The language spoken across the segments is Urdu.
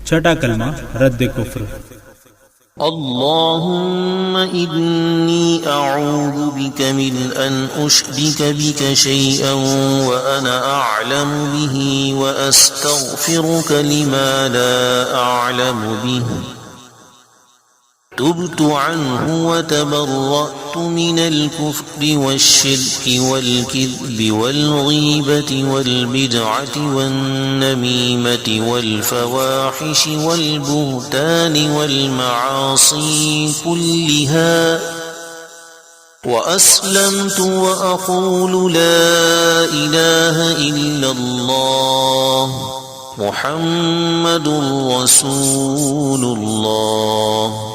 چھٹا کلمہ رد کفر۔ اللهم إني أعوذ بك من أن أشرك بك شيئا وأنا أعلم به وأستغفرك لما لا أعلم به تبت عنه وتبرأت من الكفر والشرك والكذب والغيبة والبدعة والنميمة والفواحش والبهتان والمعاصي كلها وأسلمت وأقول لا إله إلا الله محمد رسول الله۔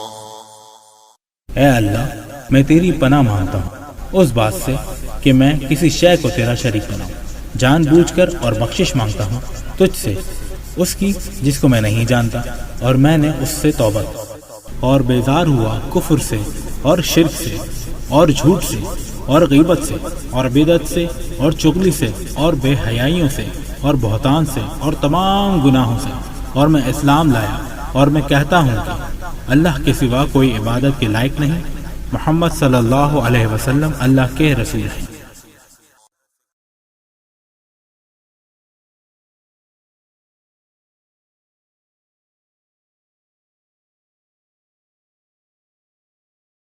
اے اللہ، میں تیری پناہ مانگتا ہوں اس بات سے کہ میں کسی شے کو تیرا شریک بناؤں، جان بوجھ کر، اور بخشش مانگتا ہوں تجھ سے اس کی جس کو میں نہیں جانتا، اور میں نے اس سے توبہ اور بیزار ہوا کفر سے اور شرک سے اور جھوٹ سے اور غیبت سے اور بدعت سے اور چغلی سے اور بے حیائیوں سے اور بہتان سے اور تمام گناہوں سے، اور میں اسلام لایا، اور میں کہتا ہوں کہ اللہ کے سوا کوئی عبادت کے لائق نہیں، محمد صلی اللہ علیہ وسلم اللہ کے رسول ہیں۔